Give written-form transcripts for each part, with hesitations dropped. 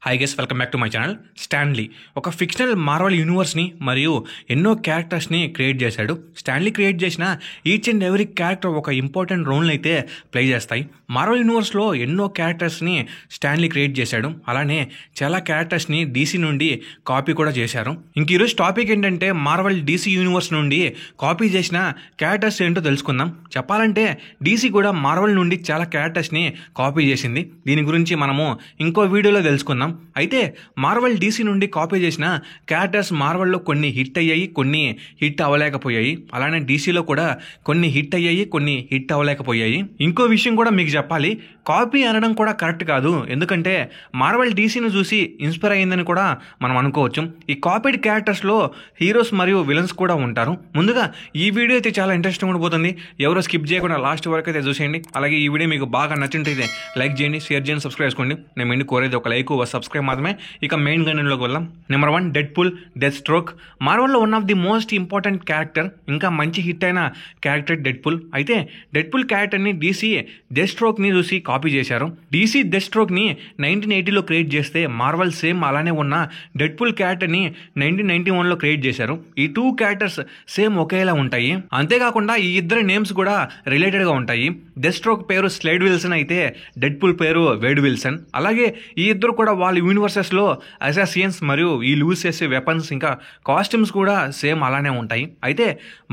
Hi guys, welcome back to my channel. Stanley ఒక fictional marvel యూనివర్స్ని మరియు ఎన్నో క్యారెక్టర్స్ని create చేశాడు. స్టాన్లీ క్రియేట్ చేసిన ఈచ్ అండ్ ఎవ్రీ క్యారెక్టర్ ఒక ఇంపార్టెంట్ రోల్ని అయితే ప్లే చేస్తాయి. మార్వల్ యూనివర్స్లో ఎన్నో క్యారెక్టర్స్ని స్టాన్లీ క్రియేట్ చేశాడు. అలానే చాలా క్యారెక్టర్స్ని డీసీ నుండి కాపీ కూడా చేశారు. ఇంక ఈరోజు టాపిక్ ఏంటంటే మార్వల్ డీసీ యూనివర్స్ నుండి కాపీ చేసిన క్యారెక్టర్స్ ఏంటో తెలుసుకుందాం. చెప్పాలంటే డీసీ కూడా మార్వల్ నుండి చాలా క్యారెక్టర్స్ని కాపీ చేసింది. దీని గురించి మనము ఇంకో వీడియోలో తెలుసుకుందాం. అయితే మార్వల్ డీసీ నుండి కాపీ చేసిన క్యారెక్టర్స్ మార్వల్లో కొన్ని హిట్ అయ్యాయి, కొన్ని హిట్ అవ్వలేకపోయాయి. అలానే డీసీలో కూడా కొన్ని హిట్ అయ్యాయి, కొన్ని హిట్ అవ్వలేకపోయాయి. ఇంకో విషయం కూడా మీకు చెప్పాలి, కాపీ అనడం కూడా కరెక్ట్ కాదు. ఎందుకంటే మార్వల్ డీసీని చూసి ఇన్స్పైర్ అయ్యిందని కూడా మనం అనుకోవచ్చు. ఈ కాపీడ్ క్యారెక్టర్స్లో హీరోస్ మరియు విలన్స్ కూడా ఉంటారు. ముందుగా ఈ వీడియో అయితే చాలా ఇంట్రెస్టింగ్ ఉండిపోతుంది. ఎవరో స్కిప్ చేయకుండా లాస్ట్ వరకు అయితే చూసేయండి. అలాగే ఈ వీడియో మీకు బాగా నచ్చింటే లైక్ చేయండి, షేర్ చేయండి, సబ్స్క్రైబ్ చేసుకోండి. నేను మెయిన్ కోరేది ఒక లైక్, సబ్స్క్రైబ్ మాత్రమే. ఇక మెయిన్ గన్లోకి వెళ్దాం. Number 1, Deadpool, Deathstroke. మార్వల్లో one of the most important character, ఇంకా మంచి హిట్ అయిన క్యారెక్టర్ డెడ్పూల్. అయితే డెడ్పూల్ క్యారెక్టర్ని డీసీ డెత్ స్ట్రోక్ని చూసి కాపీ చేశారు. డీసీ డెత్ స్ట్రోక్ని 1980లో క్రియేట్ చేస్తే మార్వల్ సేమ్ అలానే ఉన్న డెడ్పూల్ క్యారెక్టర్ని 1991లో క్రియేట్ చేశారు. ఈ టూ క్యారెక్టర్స్ సేమ్ ఒకేలా ఉంటాయి. అంతేకాకుండా ఈ ఇద్దరి నేమ్స్ కూడా రిలేటెడ్గా ఉంటాయి. డెత్ స్ట్రోక్ పేరు స్లైడ్ విల్సన్ అయితే డెడ్పూల్ పేరు వేడ్ విల్సన్. అలాగే ఈ ఇద్దరు కూడా వాళ్ళ యూనివర్సెస్లో అసాసియన్స్ మరియు ఈ యూజ్ చేసే వెపన్స్ ఇంకా కాస్ట్యూమ్స్ కూడా సేమ్ అలానే ఉంటాయి. అయితే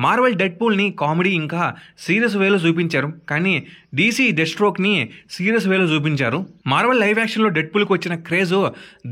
మార్వల్ డెడ్పూల్ని కామెడీ ఇంకా సీరియస్ వేలో చూపించారు, కానీ డీసీ డెత్ స్ట్రోక్ని సీరియస్ వేలో చూపించారు. మార్వల్ లైవ్ యాక్షన్లో డెడ్పూల్కి వచ్చిన క్రేజ్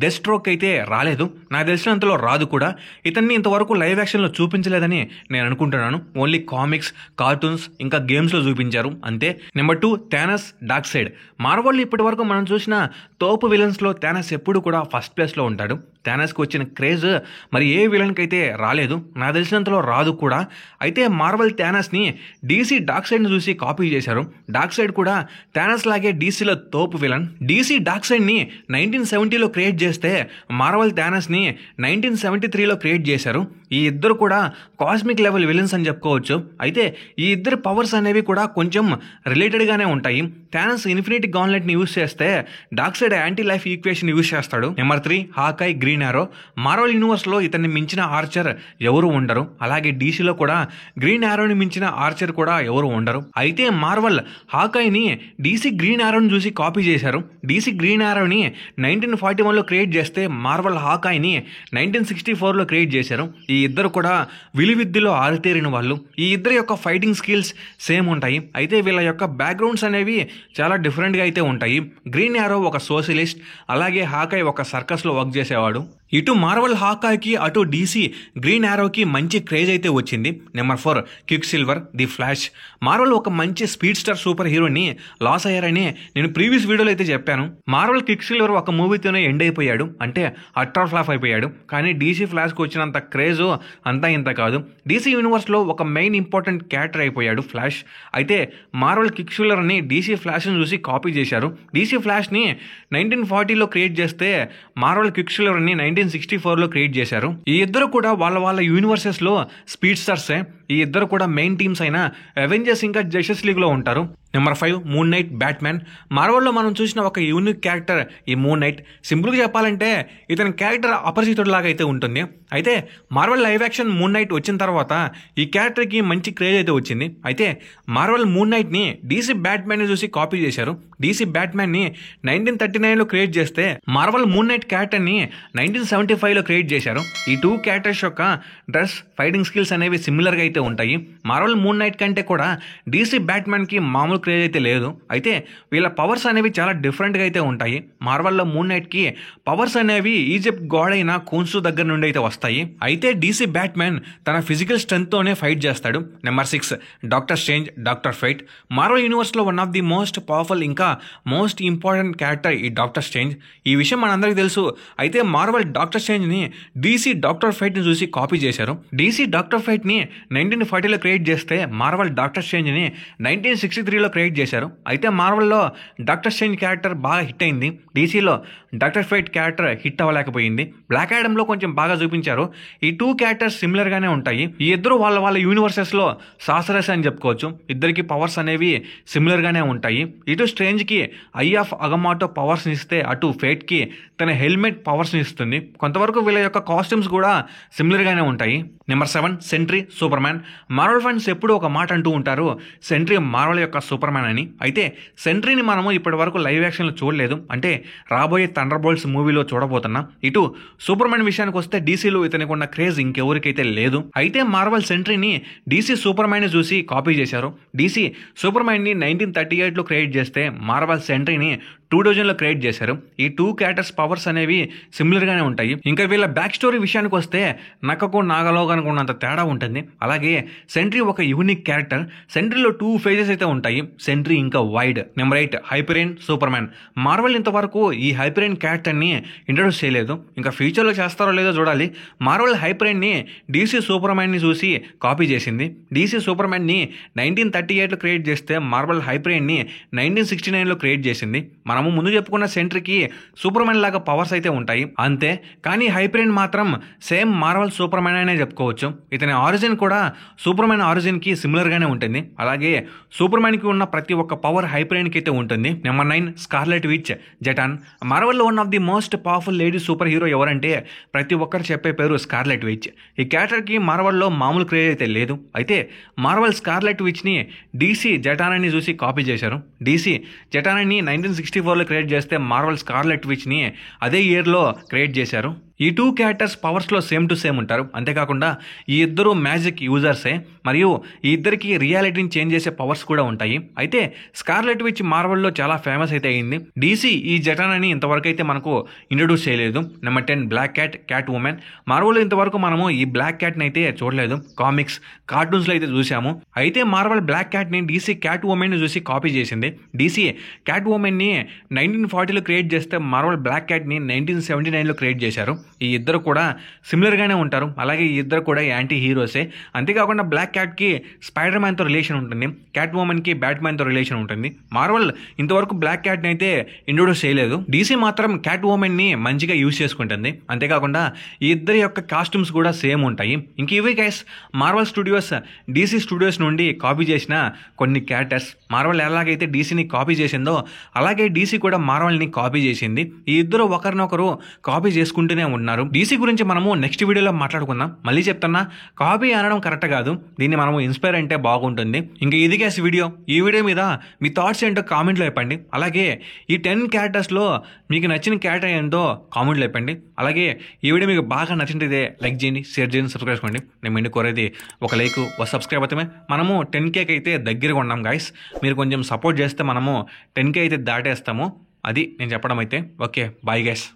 డెత్ స్ట్రోక్ అయితే రాలేదు. నాకు తెలిసినంతలో రాదు కూడా. ఇతన్ని ఇంతవరకు లైవ్ యాక్షన్లో చూపించలేదని నేను అనుకుంటున్నాను. ఓన్లీ కామిక్స్, కార్టూన్స్ ఇంకా గేమ్స్లో చూపించారు అంతే. Number 2, Thanos dark side. Marvel ఇప్పటి వరకు మనం చూసిన తోపు విలన్స్లో థానస్ ఎప్పుడు కూడా ఫస్ట్ ప్లేస్లో ఉంటాడు. థానస్కి వచ్చిన క్రేజ్ మరి ఏ విలన్కి అయితే రాలేదు, నాకు తెలిసినంతలో రాదు కూడా. అయితే మార్వల్ థానస్ని డీసీ డార్క్ సైడ్ని చూసి కాపీ చేశారు. డార్క్ సైడ్ కూడా థానస్ లాగే డీసీలో తోపు విలన్. డీసీ డార్క్ సైడ్ని 1970లో క్రియేట్ చేస్తే మార్వల్ థానస్ని 1973లో క్రియేట్ చేశారు. ఈ ఇద్దరు కూడా కాస్మిక్ లెవెల్ విలన్స్ అని చెప్పుకోవచ్చు. అయితే ఈ ఇద్దరు పవర్స్ అనేవి కూడా కొంచెం రిలేటెడ్గానే ఉంటాయి. థానస్ ఇన్ఫినిటీ గాన్లెట్ని యూజ్ చేస్తే dark side anti life equation use చేస్తాడు. Number 3, Hawkeye, green arrow. Marvel యూనివర్స్లో ఇతన్ని మించిన ఆర్చర్ ఎవరు ఉండరు. అలాగే డీసీలో కూడా గ్రీన్ యారోని మించిన ఆర్చర్ కూడా ఎవరు ఉండరు. అయితే మార్వల్ హాకాయ్ని డీసీ గ్రీన్ యారోని చూసి కాపీ చేశారు. డీసీ గ్రీన్ యారోని 1941లో క్రియేట్ చేస్తే మార్వల్ హాకాయ్ని 1964లో క్రియేట్ చేశారు. ఈ ఇద్దరు కూడా విలువిద్యలో ఆరితేరిన వాళ్ళు. ఈ ఇద్దరు యొక్క ఫైటింగ్ స్కిల్స్ సేమ్ ఉంటాయి. అయితే వీళ్ళ యొక్క బ్యాక్గ్రౌండ్స్ అనేవి చాలా డిఫరెంట్గా అయితే ఉంటాయి. గ్రీన్ యారో ఒక సోషలిస్ట్, అలాగే హాకాయ్ ఒక సర్కస్లో వర్క్ చేసేవాడు. ఇటు మార్వల్ హాకాయ్కి అటు డీసీ గ్రీన్ యారోకి మంచి క్రేజ్ అయితే వచ్చింది. Number 4, quick silver, the flash. Marvel ఒక మంచి స్పీడ్ స్టార్ సూపర్ హీరోని లాస్ అయ్యారని నేను ప్రీవియస్ వీడియోలో అయితే చెప్పాను. మార్వల్ క్విక్ సిల్వర్ ఒక మూవీతోనే ఎండ్ అయిపోయాడు, అంటే అట్టర్ ఫ్లాప్ అయిపోయాడు. కానీ డీసీ ఫ్లాష్కి వచ్చినంత క్రేజ్ అంతా ఇంత కాదు. డీసీ యూనివర్స్లో ఒక మెయిన్ ఇంపార్టెంట్ క్యారెక్టర్ అయిపోయాడు ఫ్లాష్. అయితే మార్వల్ క్విక్ సిల్వర్ని డీసీ ఫ్లాష్ని చూసి కాపీ చేశారు. డీసీ ఫ్లాష్ని 1940లో క్రియేట్ చేస్తే మార్వల్ క్విక్ సిల్వర్ని 1964లో క్రియేట్ చేశారు. ఈ ఇద్దరు కూడా వాళ్ళ యూనివర్సెస్లో స్పీడ్ స్టార్సే. ఈ ఇద్దరు కూడా మెయిన్ టీమ్స్ అయిన అవెంజర్స్ ఇంకా జస్టిస్ లీగ్లో ఉంటారు. Number 5, moon knight, Batman. మార్వల్లో మనం చూసిన ఒక యూనిక్ క్యారెక్టర్ ఈ మూన్ నైట్. సింపుల్గా చెప్పాలంటే ఇతని క్యారెక్టర్ అపరిచితుడు లాగా అయితే ఉంటుంది. అయితే Marvel live action moon knight వచ్చిన తర్వాత ఈ క్యారెక్టర్కి మంచి క్రేజ్ అయితే వచ్చింది. అయితే మార్వల్ మూన్ నైట్ని డీసీ బ్యాట్మ్యాన్ని చూసి కాపీ చేశారు. డీసీ బ్యాట్మ్యాన్ని 1939లో క్రియేట్ చేస్తే మార్వల్ మూన్ నైట్ క్యారెక్టర్ని 1975లో క్రియేట్ చేశారు. ఈ టూ క్యారెక్టర్స్ యొక్క డ్రెస్, ఫైటింగ్ స్కిల్స్ అనేవి సిమిలర్గా అయితే ఉంటాయి. మార్వల్ మూన్ నైట్ కంటే కూడా డీసీ బ్యాట్మ్యాన్కి మామూలు క్రేజ్ అయితే లేదు. అయితే వీళ్ళ పవర్స్ అనేవి చాలా డిఫరెంట్గా అయితే ఉంటాయి. మార్వల్లో మూన్ నైట్కి పవర్స్ అనేవి ఈజిప్ట్ గాడ్ అయిన ఖున్సు దగ్గర నుండి అయితే వస్తాయి. అయితే డీసీ బ్యాట్మ్యాన్ తన ఫిజికల్ స్ట్రెంగ్త్తోనే ఫైట్ చేస్తాడు. Number 6, doctor strange, doctor fate. Marvel యూనివర్స్లో one of the most powerful ఇంకా మోస్ట్ ఇంపార్టెంట్ క్యారెక్టర్ ఈ డాక్టర్ స్ట్రేంజ్. ఈ విషయం మనందరికీ తెలుసు. అయితే మార్వల్ డాక్టర్ స్ట్రేంజ్ని డీసీ డాక్టర్ ఫైట్ని చూసి కాపీ చేశారు. డీసీ డాక్టర్ ఫైట్ని 1940లో క్రియేట్ చేస్తే మార్వల్ డాక్టర్ స్ట్రేంజ్ని 1963లో క్రియేట్ చేశారు. అయితే మార్వల్లో డాక్టర్ స్ట్రేంజ్ క్యారెక్టర్ బాగా హిట్ అయింది. డీసీలో డాక్టర్ ఫైట్ క్యారెక్టర్ హిట్ అవ్వలేకపోయింది. బ్లాక్ యాడమ్లో కొంచెం బాగా చూపించారు. ఈ టూ క్యారెక్టర్స్ సిమిలర్గానే ఉంటాయి. ఈ ఇద్దరు వాళ్ళ యూనివర్సెస్లో సాసరస్ అని చెప్పుకోవచ్చు. ఇద్దరికి పవర్స్ అనేవి సిమిలర్గానే ఉంటాయి. ఇటు స్ట్రేంజ్కి ఐ ఆఫ్ అగమాటో పవర్స్ని ఇస్తే అటు ఫేట్కి తన హెల్మెట్ పవర్స్ని ఇస్తుంది. కొంతవరకు వీళ్ళ యొక్క కాస్ట్యూమ్స్ కూడా సిమిలర్గానే ఉంటాయి. Number 7 Sentry super man. Marvel fans ఎప్పుడు ఒక మాట అంటూ ఉంటారు, సెంట్రీ మార్వల్ యొక్క సూపర్ మ్యాన్ అని. అయితే సెంట్రీని మనము ఇప్పటి వరకు లైవ్ యాక్షన్లో చూడలేదు. అంటే రాబోయే థండర్ బోల్ట్స్ మూవీలో చూడబోతున్నాం. ఇటు సూపర్ మ్యాన్ విషయానికి వస్తే డీసీలో ఇతనికి ఉన్న క్రేజ్ ఇంకెవరికైతే లేదు. అయితే మార్వల్ సెంట్రీని డీసీ సూపర్ మ్యాన్ చూసి కాపీ చేశారు. డీసీ సూపర్ మ్యాన్ని 1938లో క్రియేట్ చేస్తే మార్వల్ సెంట్రీని 2000లో క్రియేట్ చేశారు. ఈ టూ క్యారెక్టర్స్ పవర్స్ అనేవి సిమిలర్గానే ఉంటాయి. ఇంకా వీళ్ళ బ్యాక్ స్టోరీ విషయానికి వస్తే నక్కకు నాగలోగానికి ఉన్నంత తేడా ఉంటుంది. అలాగే సెంట్రీ ఒక యూనిక్ క్యారెక్టర్. సెంట్రీలో 2 ఫేజెస్ అయితే ఉంటాయి, సెంట్రీ ఇంకా void. Number 8 Hyperion super man. Marvel ఇంతవరకు ఈ హైపరియన్ క్యారెక్టర్ని ఇంట్రొడ్యూస్ చేయలేదు. ఇంకా ఫ్యూచర్లో చేస్తారో లేదో చూడాలి. మార్వల్ హైపరియన్ని డీసీ సూపర్ మ్యాన్ని చూసి కాపీ చేసింది. డీసీ సూపర్ మ్యాన్ని 1938లో క్రియేట్ చేస్తే మార్వల్ హైపరియన్ని 1969లో క్రియేట్ చేసింది. మనము ముందు చెప్పుకున్న సెంట్రీకి సూపర్ మ్యాన్ లాగా పవర్స్ అయితే ఉంటాయి అంతే. కానీ హైపరియన్ మాత్రం సేమ్ మార్వల్ సూపర్ మ్యాన్ అనే చెప్పుకోవచ్చు. ఇతని ఆరిజిన్ కూడా సూపర్ మ్యాన్ ఆరిజిన్కి సిమిలర్గానే ఉంటుంది. అలాగే సూపర్ మ్యాన్కి ఉన్న ప్రతి ఒక్క పవర్ హైపరియన్కి అయితే ఉంటుంది. Number 9 scarlet witch Zatanna. మార్వల్లో one of the most powerful lady super hero ఎవరంటే ప్రతి ఒక్కరు చెప్పే పేరు స్కార్లెట్ విచ్. ఈ క్యారెక్టర్కి మార్వల్లో మామూలు క్రేజ్ అయితే లేదు. అయితే మార్వల్ స్కార్లెట్ విచ్ని డీసీ జెటాన్ అని చూసి కాపీ చేశారు. డీసీ జెటాన్ అని 1964లో క్రియేట్ చేస్తే మార్వల్ స్కార్లెట్ విచ్ని అదే ఇయర్లో క్రియేట్ చేశారు. ఈ టూ క్యారెక్టర్స్ పవర్స్లో సేమ్ టు సేమ్ ఉంటారు. అంతేకాకుండా ఈ ఇద్దరు మ్యాజిక్ యూజర్సే మరియు ఈ ఇద్దరికి రియాలిటీని చేంజ్ చేసే పవర్స్ కూడా ఉంటాయి. అయితే స్కార్లెట్ విచ్ మార్వల్లో చాలా ఫేమస్ అయితే అయింది. డీసీ ఈ జెటాన్ అని ఇంతవరకు అయితే మనకు ఇంట్రొడ్యూస్ చేయలేదు. Number 10 black cat catwoman. మార్వల్లో ఇంతవరకు మనము ఈ బ్లాక్ క్యాట్ని అయితే చూడలేదు. కామిక్స్ కార్టూన్స్లో అయితే చూసాము. అయితే మార్వల్ బ్లాక్ క్యాట్ని డీసీ క్యాట్ ఉమెన్ని చూసి కాపీ చేసింది. డీసీ క్యాట్ ఉమెన్ని 1940లో క్రియేట్ చేస్తే మార్వల్ బ్లాక్ క్యాట్ని 1979లో క్రియేట్ చేశారు. ఈ ఇద్దరు కూడా సిమిలర్గానే ఉంటారు. అలాగే ఈ ఇద్దరు కూడా యాంటీ హీరోసే. అంతేకాకుండా బ్లాక్ క్యాట్కి స్పైడర్ మ్యాన్తో రిలేషన్ ఉంటుంది, క్యాట్ ఉమెన్కి బ్యాట్మ్యాన్తో రిలేషన్ ఉంటుంది. మార్వల్ ఇంతవరకు బ్లాక్ క్యాట్ని అయితే ఇంట్రొడ్యూస్ చేయలేదు. డీసీ మాత్రం క్యాట్ ఉమెన్ని మంచిగా యూజ్ చేసుకుంటుంది. అంతేకాకుండా ఈ ఇద్దరి యొక్క కాస్ట్యూమ్స్ కూడా సేమ్ ఉంటాయి. ఇంక ఇవి guys marvel studios DC studios నుండి కాపీ చేసిన కొన్ని క్యారెక్టర్స్. మార్వల్ ఎలాగైతే డీసీని కాపీ చేసిందో అలాగే డీసీ కూడా మార్వల్ని కాపీ చేసింది. ఈ ఇద్దరు ఒకరినొకరు కాపీ చేసుకుంటూనే ఉన్నారు. డీసీ గురించి మనము నెక్స్ట్ వీడియోలో మాట్లాడుకుందాం. మళ్ళీ చెప్తున్నా, కాపీ అనడం కరెక్ట్ కాదు, దీన్ని మనము ఇన్స్పైర్ అంటే బాగుంటుంది. ఇంకా ఇది గ్యాస్ వీడియో. ఈ వీడియో మీద మీ థాట్స్ ఏంటో కామెంట్లో చెప్పండి. అలాగే ఈ 10 క్యారెక్టర్స్లో మీకు నచ్చిన క్యారెక్టర్ ఏంటో కామెంట్లో చెప్పండి. అలాగే ఈ వీడియో మీకు బాగా నచ్చింది లైక్ చేయండి, షేర్ చేయండి, సబ్స్క్రైబ్ చేసుకోండి. నేను మీకు కోరేది ఒక లైక్, ఒక సబ్స్క్రైబ్ అవుతామే. మనము 10K అయితే దగ్గరగా ఉన్నాం గైస్. మీరు కొంచెం సపోర్ట్ చేస్తే మనము 10K అయితే దాటేస్తాము. అది నేను చెప్పడం అయితే. Okay, bye guys.